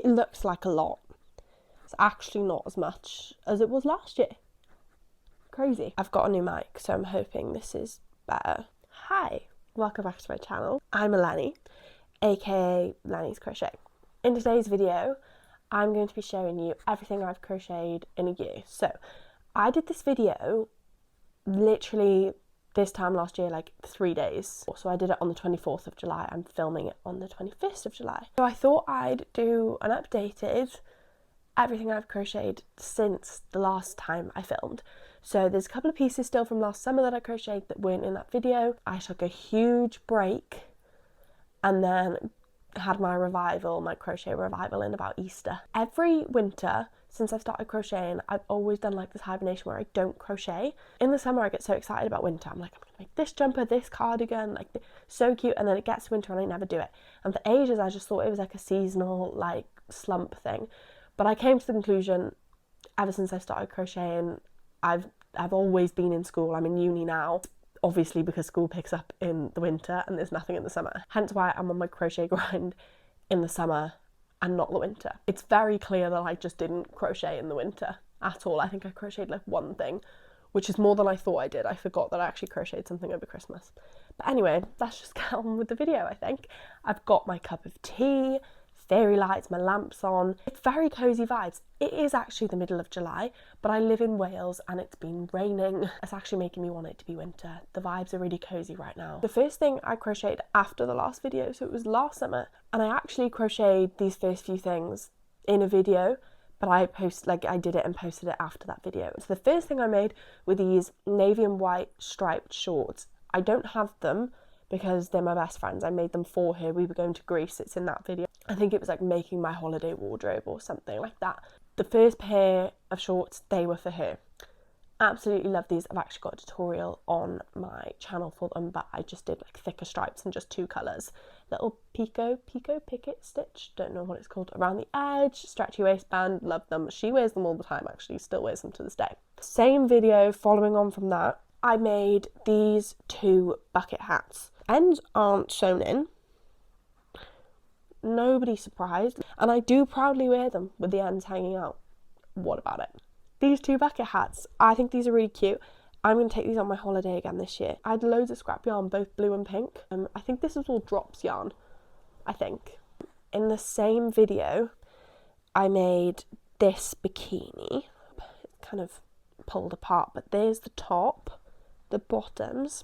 it looks like a lot. It's actually not as much as it was last year. Crazy. I've got a new mic, so I'm hoping this is better. Hi, welcome back to my channel. I'm Eleni, aka Lenny's Crochet. In today's video, I'm going to be showing you everything I've crocheted in a year. So I did this video literally this time last year, like 3 days. So I did it on the 24th of July. I'm filming it on the 21st of July. So I thought I'd do an updated everything I've crocheted since the last time I filmed. So there's a couple of pieces still from last summer that I crocheted that weren't in that video. I took a huge break and then had my crochet revival in about Easter. Every winter since I've started crocheting, I've always done like this hibernation where I don't crochet. In the summer I get so excited about winter. I'm like, I'm gonna make this jumper, this cardigan, like so cute, and then it gets winter and I never do it. And for ages I just thought it was like a seasonal like slump thing. But I came to the conclusion, ever since I started crocheting, I've always been in school. I'm in uni now, obviously because school picks up in the winter and there's nothing in the summer. Hence why I'm on my crochet grind in the summer and not the winter. It's very clear that I just didn't crochet in the winter at all. I think I crocheted like one thing, which is more than I thought I did. I forgot that I actually crocheted something over Christmas. But anyway, let's just get on with the video, I think. I've got my cup of tea, fairy lights, my lamps on. It's very cozy vibes. It is actually the middle of July, but I live in Wales and it's been raining. It's actually making me want it to be winter. The vibes are really cozy right now. The first thing I crocheted after the last video, so it was last summer, and I actually crocheted these first few things in a video, but I did it and posted it after that video. So the first thing I made were these navy and white striped shorts. I don't have them because they're my best friends. I made them for her. We were going to Greece. It's in that video. I think it was like making my holiday wardrobe or something like that. The first pair of shorts, they were for her. Absolutely love these. I've actually got a tutorial on my channel for them, but I just did like thicker stripes and just 2 colours. Little picket stitch, don't know what it's called, around the edge, stretchy waistband, love them. She wears them all the time actually, still wears them to this day. Same video, following on from that, I made these 2 bucket hats. Ends aren't sewn in. Nobody's surprised. And I do proudly wear them with the ends hanging out. What about it? These 2 bucket hats, I think these are really cute. I'm going to take these on my holiday again this year. I had loads of scrap yarn, both blue and pink. I think this is all drops yarn, I think. In the same video, I made this bikini. It's kind of pulled apart, but there's the top, the bottoms.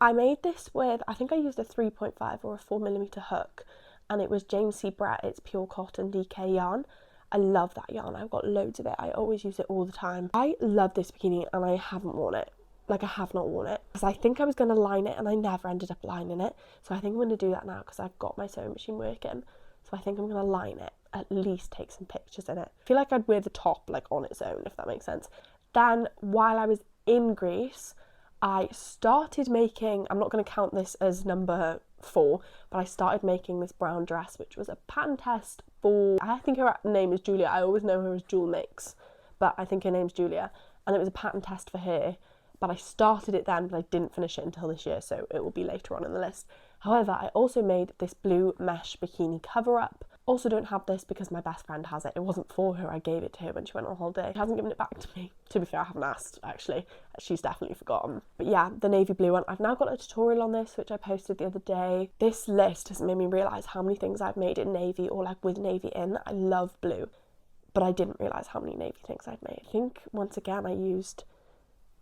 I made this with, I think I used a 3.5 or a 4mm hook, and it was James C. Brett. It's pure cotton DK yarn. I love that yarn. I've got loads of it. I always use it all the time. I love this bikini and I haven't worn it. Like, I have not worn it. Because I think I was going to line it and I never ended up lining it. So I think I'm going to do that now because I've got my sewing machine working. So I think I'm going to line it, at least take some pictures in it. I feel like I'd wear the top like on its own, if that makes sense. Then while I was in Greece, I started making, I'm not going to count this as number 4, but I started making this brown dress, which was a pattern test for, I think her name is Julia. I always know her as Jewel Makes, but I think her name's Julia, and it was a pattern test for her. But I started it then, but I didn't finish it until this year, so it will be later on in the list. However, I also made this blue mesh bikini cover up. Also don't have this because my best friend has it. It wasn't for her, I gave it to her when she went on holiday. She hasn't given it back to me. To be fair, I haven't asked, actually. She's definitely forgotten. But yeah, the navy blue one. I've now got a tutorial on this, which I posted the other day. This list has made me realise how many things I've made in navy or like with navy in. I love blue, but I didn't realise how many navy things I'd made. I think, once again, I used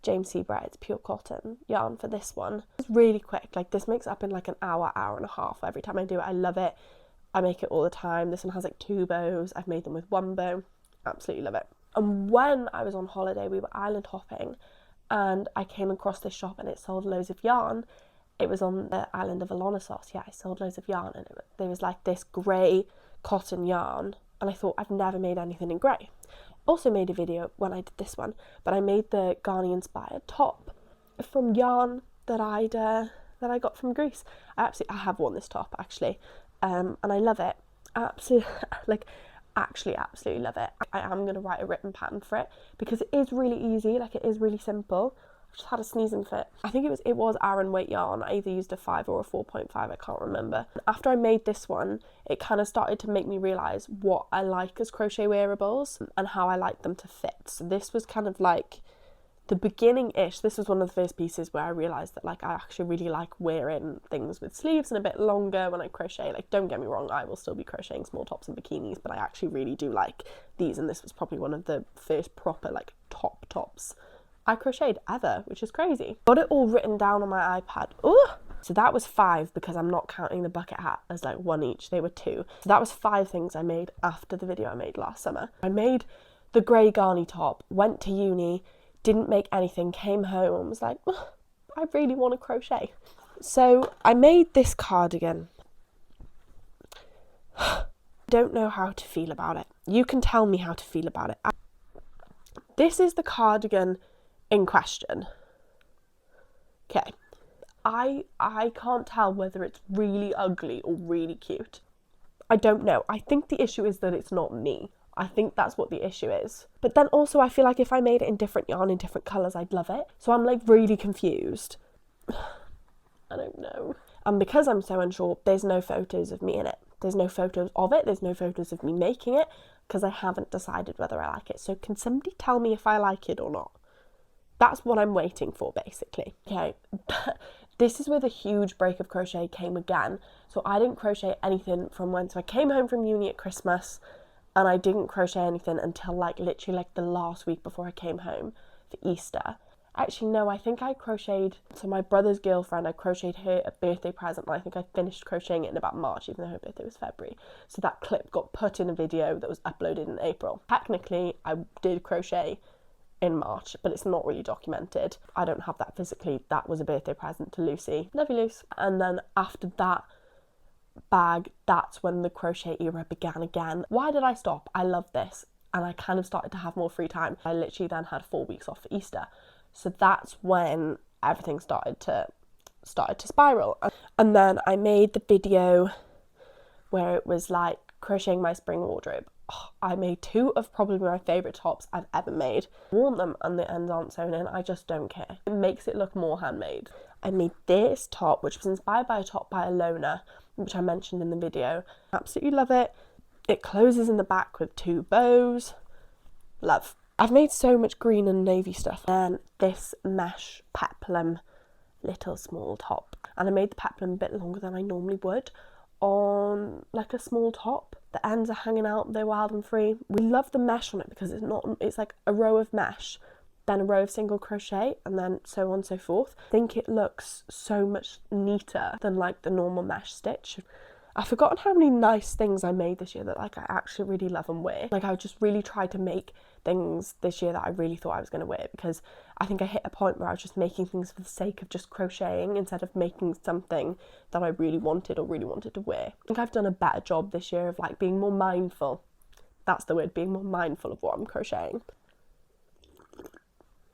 James C. Brett, it's pure cotton yarn for this one. It's really quick. Like, this makes up in like an hour, hour and a half every time I do it. I love it. I make it all the time. This one has like 2 bows. I've made them with 1 bow. Absolutely love it. And when I was on holiday, we were island hopping and I came across this shop and it sold loads of yarn. It was on the island of Alonissos. Yeah, I sold loads of yarn and there was like this grey cotton yarn, and I thought, I've never made anything in grey. Also made a video when I did this one, but I made the Ghani inspired top from yarn that I got from Greece. I have worn this top actually. And I love it. Absolutely love it. I am going to write a written pattern for it because it is really easy, like it is really simple. I've just had a sneezing fit. I think it was Aran weight yarn. I either used a 5 or a 4.5, I can't remember. After I made this one, it kind of started to make me realise what I like as crochet wearables and how I like them to fit. So this was kind of like the beginning-ish. This was one of the first pieces where I realised that like I actually really like wearing things with sleeves and a bit longer when I crochet. Like, don't get me wrong, I will still be crocheting small tops and bikinis, but I actually really do like these, and this was probably one of the first proper like tops I crocheted ever, which is crazy. Got it all written down on my iPad. Ooh! So that was 5 because I'm not counting the bucket hat as like 1 each. They were 2. So that was 5 things I made after the video I made last summer. I made the grey garny top, went to uni, didn't make anything, came home and was like, oh, I really want to crochet. So I made this cardigan. Don't know how to feel about it. You can tell me how to feel about it. This is the cardigan in question. Okay. I can't tell whether it's really ugly or really cute. I don't know. I think the issue is that it's not me. I think that's what the issue is. But then also I feel like if I made it in different yarn, in different colours, I'd love it. So I'm like really confused. I don't know. And because I'm so unsure, there's no photos of me in it. There's no photos of it. There's no photos of me making it because I haven't decided whether I like it. So can somebody tell me if I like it or not? That's what I'm waiting for, basically. Okay, this is where the huge break of crochet came again. So I didn't crochet anything from when, so I came home from uni at Christmas and I didn't crochet anything until like literally like the last week before I came home for Easter. Actually, no, I think I crocheted, so my brother's girlfriend, I crocheted her a birthday present, and I think I finished crocheting it in about March, even though her birthday was February. So that clip got put in a video that was uploaded in April. Technically, I did crochet in March, but it's not really documented. I don't have that physically. That was a birthday present to Lucy. Love you, Luce. And then after that bag, that's when the crochet era began again. Why did I stop? I love this, and I kind of started to have more free time. I literally then had 4 weeks off for Easter. So that's when everything started to spiral. And then I made the video where it was like crocheting my spring wardrobe. Oh, I made 2 of probably my favourite tops I've ever made. Worn them and the ends aren't sewn in. I just don't care. It makes it look more handmade. I made this top, which was inspired by a top by Alona, which I mentioned in the video. Absolutely love it. It closes in the back with 2 bows. Love. I've made so much green and navy stuff. And this mesh peplum little small top. And I made the peplum a bit longer than I normally would on like a small top. The ends are hanging out, they're wild and free. We love the mesh on it because it's like a row of mesh, then a row of single crochet, and then so on and so forth. I think it looks so much neater than like the normal mesh stitch. I've forgotten how many nice things I made this year that like I actually really love and wear. Like I just really tried to make things this year that I really thought I was going to wear, because I think I hit a point where I was just making things for the sake of just crocheting instead of making something that I really wanted to wear. I think I've done a better job this year of like being more mindful. That's the word, being more mindful of what I'm crocheting.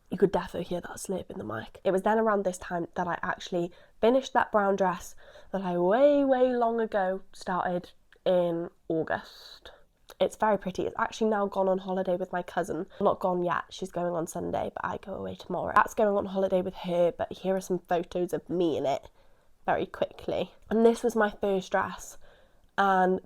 You could definitely hear that slip in the mic. It was then around this time that I actually finished that brown dress that I way long ago started in August. It's very pretty. It's actually now gone on holiday with my cousin. Not gone yet, she's going on Sunday, but I go away tomorrow. That's going on holiday with her, but here are some photos of me in it very quickly. And this was my first dress, and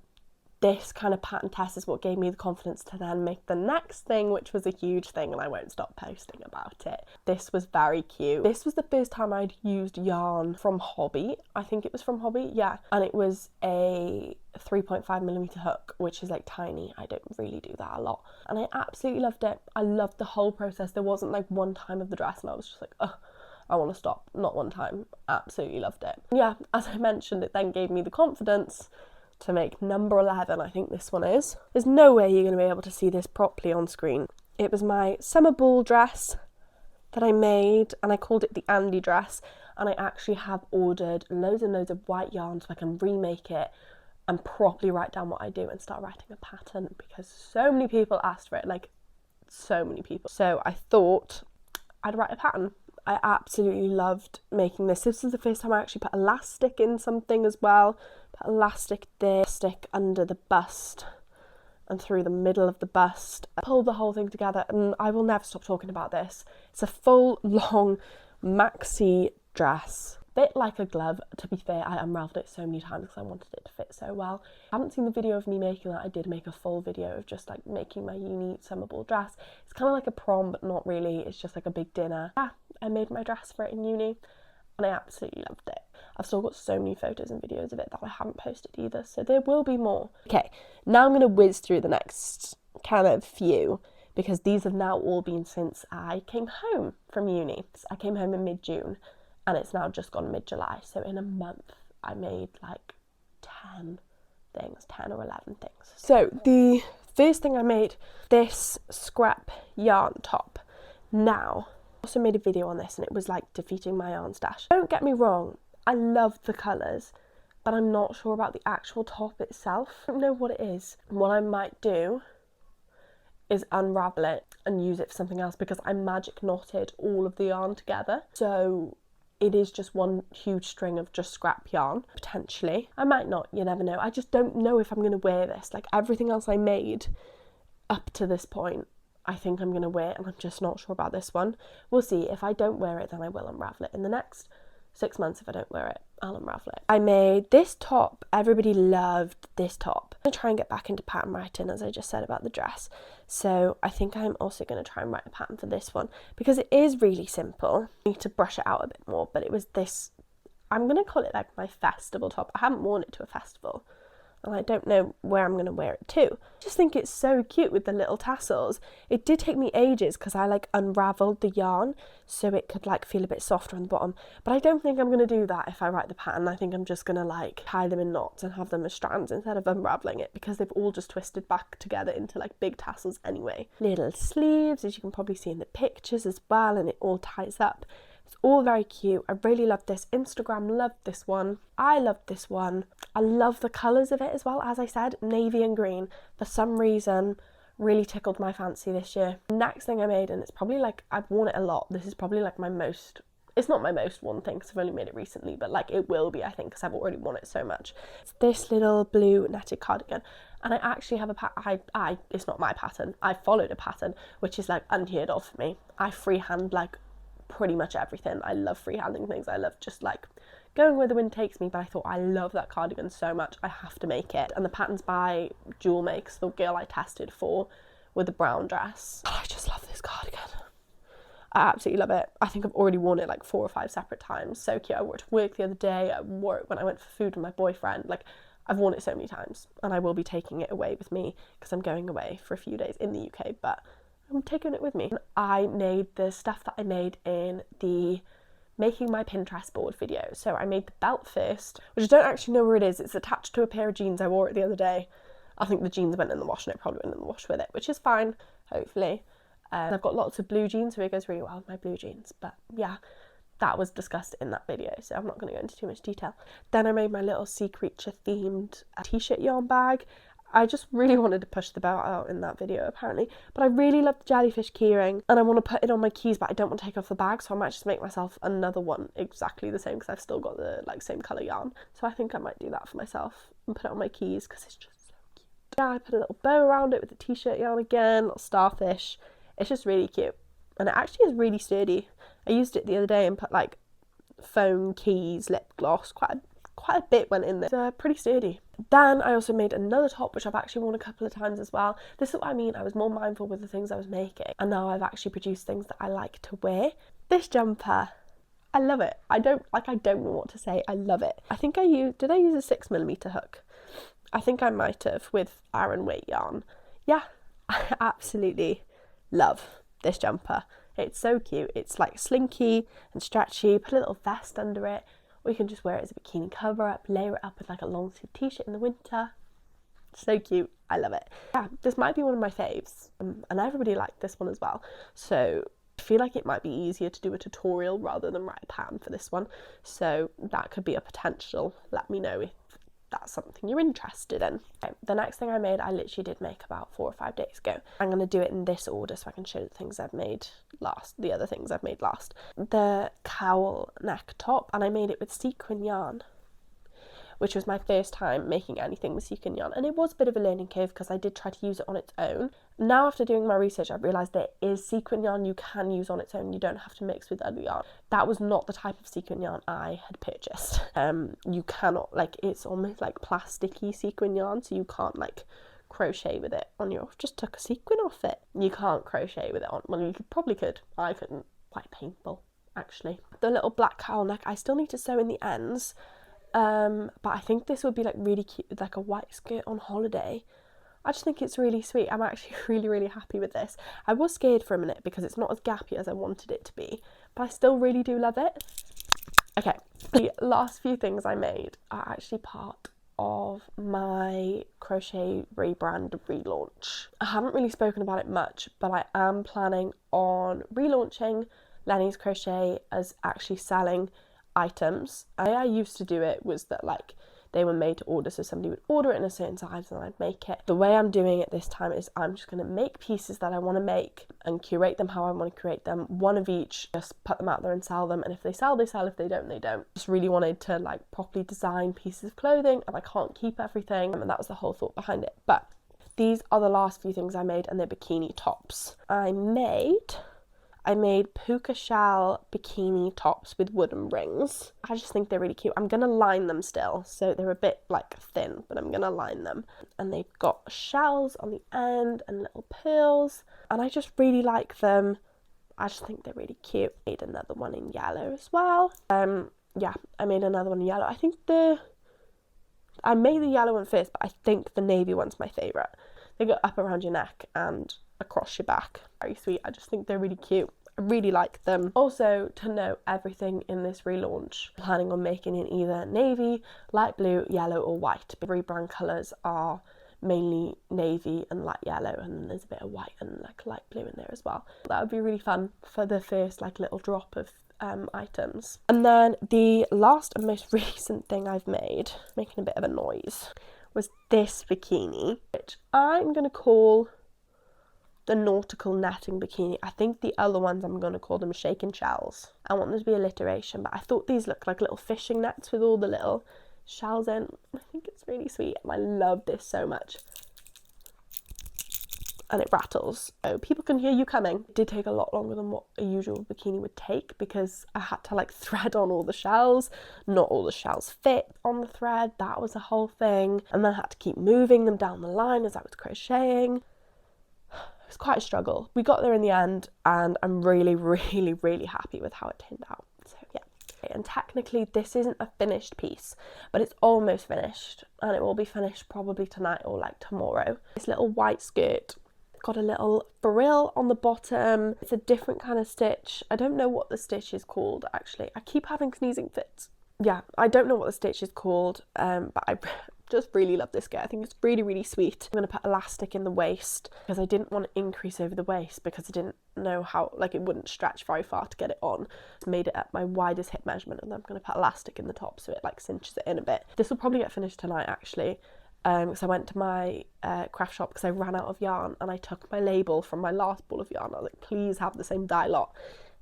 this kind of pattern test is what gave me the confidence to then make the next thing, which was a huge thing, and I won't stop posting about it. This was very cute. This was the first time I'd used yarn from Hobby. I think it was from Hobby, yeah. And it was a 3.5mm hook, which is like tiny. I don't really do that a lot. And I absolutely loved it. I loved the whole process. There wasn't like one time of the dress and I was just like, oh, I want to stop. Not one time. Absolutely loved it. Yeah, as I mentioned, it then gave me the confidence to make number 11, I think this one is. There's no way you're going to be able to see this properly on screen. It was my summer ball dress that I made, and I called it the Andy dress, and I actually have ordered loads and loads of white yarn so I can remake it and properly write down what I do and start writing a pattern, because so many people asked for it, like so many people. So I thought I'd write a pattern. I absolutely loved making this. This was the first time I actually put elastic in something as well. Put elastic there, stick under the bust and through the middle of the bust. I pulled the whole thing together, and I will never stop talking about this. It's a full, long maxi dress. Bit like a glove. To be fair, I unravelled it so many times because I wanted it to fit so well. I haven't seen the video of me making that. I did make a full video of just like making my uni summer ball dress. It's kind of like a prom, but not really. It's just like a big dinner. Yeah, I made my dress for it in uni and I absolutely loved it. I've still got so many photos and videos of it that I haven't posted either, so there will be more. Okay, now I'm going to whiz through the next kind of few, because these have now all been since I came home from uni. I came home in mid-June and it's now just gone mid-July. So in a month I made like 10 or 11 things. So the first thing I made, this scrap yarn top. Now, I also made a video on this and it was like defeating my yarn stash. Don't get me wrong, I love the colours, but I'm not sure about the actual top itself. I don't know what it is. What I might do is unravel it and use it for something else, because I magic knotted all of the yarn together. So it is just one huge string of just scrap yarn, potentially. I might not, you never know. I just don't know if I'm going to wear this. Like everything else I made up to this point, I think I'm going to wear, and I'm just not sure about this one. We'll see. If I don't wear it, then I will unravel it in the next 6 months. If I don't wear it, I'll unravel it. I made this top. Everybody loved this top. I'm going to try and get back into pattern writing, as I just said about the dress. So I think I'm also going to try and write a pattern for this one, because it is really simple. I need to brush it out a bit more, but it was this, I'm going to call it like my festival top. I haven't worn it to a festival, and I don't know where I'm going to wear it to. I just think it's so cute with the little tassels. It did take me ages because I like unravelled the yarn so it could like feel a bit softer on the bottom, but I don't think I'm going to do that if I write the pattern. I think I'm just going to like tie them in knots and have them as strands instead of unravelling it, because they've all just twisted back together into like big tassels anyway. Little sleeves, as you can probably see in the pictures as well, and it all ties up. It's all very cute. I really love this. Instagram loved this one. I loved this one. I love the colours of it as well. As I said, navy and green, for some reason, really tickled my fancy this year. Next thing I made, and it's probably like, I've worn it a lot. This is probably like my most, it's not my most worn thing because I've only made it recently, but like it will be, I think, because I've already worn it so much. It's this little blue netted cardigan. And I actually have a pattern, it's not my pattern. I followed a pattern, which is like unheard of for me. I freehand like pretty much everything. I love freehanding things. I love just like going where the wind takes me, but I thought I love that cardigan so much, I have to make it. And the pattern's by Jewel Makes, the girl I tested for with the brown dress. I just love this cardigan. I absolutely love it. I think I've already worn it like 4 or 5 separate times. So cute. I wore it to work the other day. I wore it when I went for food with my boyfriend. Like, I've worn it so many times, and I will be taking it away with me because I'm going away for a few days in the UK, but I'm taking it with me. I made the stuff that I made in the making my Pinterest board video. So I made the belt first, which I don't actually know where it is. It's attached to a pair of jeans. I wore it the other day. I think the jeans went in the wash, and it probably went in the wash with it, which is fine, hopefully. I've got lots of blue jeans, so it goes really well with my blue jeans. But yeah, that was discussed in that video, so I'm not going to go into too much detail. Then I made my little sea creature themed t-shirt yarn bag. I just really wanted to push the belt out in that video, apparently. But I really love the jellyfish keyring, and I want to put it on my keys, but I don't want to take off the bag, so I might just make myself another one exactly the same, because I've still got the like same colour yarn. So I think I might do that for myself and put it on my keys, because it's just so cute. Yeah, I put a little bow around it with the t-shirt yarn again, little starfish. It's just really cute, and it actually is really sturdy. I used it the other day and put like foam keys, lip gloss, quite a bit went in there. It's pretty sturdy. Then I also made another top, which I've actually worn a couple of times as well. This is what I mean. I was more mindful with the things I was making, and now I've actually produced things that I like to wear. This jumper, I love it. I don't know what to say. I love it. I think did I use a 6mm hook? I think I might have, with Aran weight yarn. Yeah, I absolutely love this jumper. It's so cute. It's like slinky and stretchy. Put a little vest under it, or you can just wear it as a bikini cover up, layer it up with like a long sleeve t-shirt in the winter. So cute. I love it. Yeah, this might be one of my faves, and everybody liked this one as well. So I feel like it might be easier to do a tutorial rather than write a pattern for this one. So that could be a potential. Let me know if that's something you're interested in. Okay, the next thing I made, I literally did make about 4 or 5 days ago. I'm going to do it in this order so I can show the things I've made last, the other things I've made last. The cowl neck top, and I made it with sequin yarn, which was my first time making anything with sequin yarn, and it was a bit of a learning curve because I did try to use it on its own. Now after doing my research, I've realised there is sequin yarn you can use on its own. You don't have to mix with other yarn. That was not the type of sequin yarn I had purchased. You cannot, like, it's almost like plasticky sequin yarn, so you can't like crochet with it on your, just took a sequin off it. You can't crochet with it on, well, you probably could, I couldn't. Quite painful actually. The little black cowl neck, I still need to sew in the ends, but I think this would be like really cute with like a white skirt on holiday. I just think it's really sweet. I'm actually really happy with this. I was scared for a minute because it's not as gappy as I wanted it to be, but I still really do love it. Okay, the last few things I made are actually part of my crochet rebrand relaunch. I haven't really spoken about it much, but I am planning on relaunching Lenny's Crochet as actually selling items. The way I used to do it was that like they were made to order, so somebody would order it in a certain size and I'd make it. The way I'm doing it this time is I'm just going to make pieces that I want to make and curate them how I want to curate them, one of each, just put them out there and sell them, and if they sell, they sell, if they don't, they don't. Just really wanted to like properly design pieces of clothing, and I can't keep everything, and that was the whole thought behind it. But these are the last few things I made, and they're bikini tops. I made puka shell bikini tops with wooden rings. I just think they're really cute. I'm going to line them still, so they're a bit like thin, but I'm going to line them. And they've got shells on the end and little pearls, and I just really like them. I just think they're really cute. I made another one in yellow as well. Yeah, I made another one in yellow. I made the yellow one first, but I think the navy one's my favourite. They go up around your neck and across your back. Very sweet. I just think they're really cute. I really like them. Also, to note, everything in this relaunch, I'm planning on making in either navy, light blue, yellow or white. The Rebrand colours are mainly navy and light yellow, and then there's a bit of white and like light blue in there as well. That would be really fun for the first like little drop of items. And then the last and most recent thing I've made, making a bit of a noise, was this bikini, which I'm going to call the nautical netting bikini. I think the other ones I'm going to call them shaken shells. I want them to be alliteration, but I thought these looked like little fishing nets with all the little shells in. I think it's really sweet, and I love this so much. And it rattles, so people can hear you coming. It did take a lot longer than what a usual bikini would take because I had to like thread on all the shells. Not all the shells fit on the thread. That was a whole thing. And then I had to keep moving them down the line as I was crocheting. It was quite a struggle. We got there in the end, and I'm really happy with how it turned out. So yeah. And technically this isn't a finished piece, but it's almost finished, and it will be finished probably tonight or like tomorrow. This little white skirt got a little frill on the bottom. It's a different kind of stitch. I don't know what the stitch is called actually. I keep having sneezing fits. Yeah, I don't know what the stitch is called, but I just really love this skirt. I think it's really sweet. I'm going to put elastic in the waist because I didn't want to increase over the waist because I didn't know how, like it wouldn't stretch very far to get it on. I made it at my widest hip measurement, and then I'm going to put elastic in the top so it like cinches it in a bit. This will probably get finished tonight actually, because I went to my craft shop because I ran out of yarn, and I took my label from my last ball of yarn. I was like, please have the same dye lot.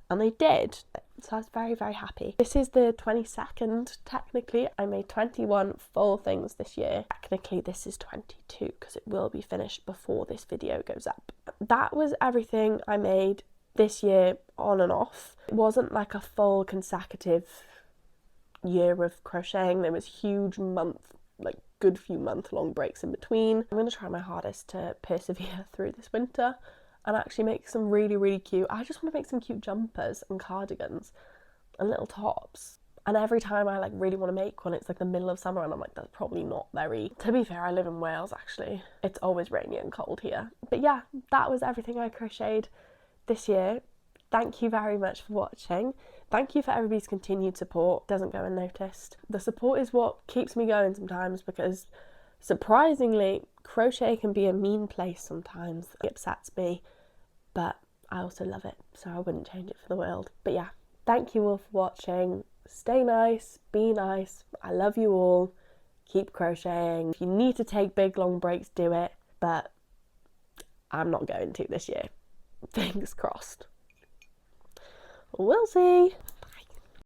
And they did, so I was very happy. This is the 22nd, technically. I made 21 full things this year. Technically this is 22 because it will be finished before this video goes up. That was everything I made this year on and off. It wasn't like a full consecutive year of crocheting. There was huge good few month-long breaks in between. I'm going to try my hardest to persevere through this winter and actually make some really cute, I just want to make some cute jumpers and cardigans and little tops. And every time I like really want to make one, it's like the middle of summer and I'm like, that's probably not very, to be fair, I live in Wales actually. It's always rainy and cold here. But yeah, that was everything I crocheted this year. Thank you very much for watching. Thank you for everybody's continued support. It doesn't go unnoticed. The support is what keeps me going sometimes, because surprisingly, crochet can be a mean place sometimes. It upsets me, but I also love it, so I wouldn't change it for the world. But yeah, thank you all for watching. Stay nice, be nice. I love you all. Keep crocheting. If you need to take big long breaks, do it, but I'm not going to this year. Fingers crossed. We'll see.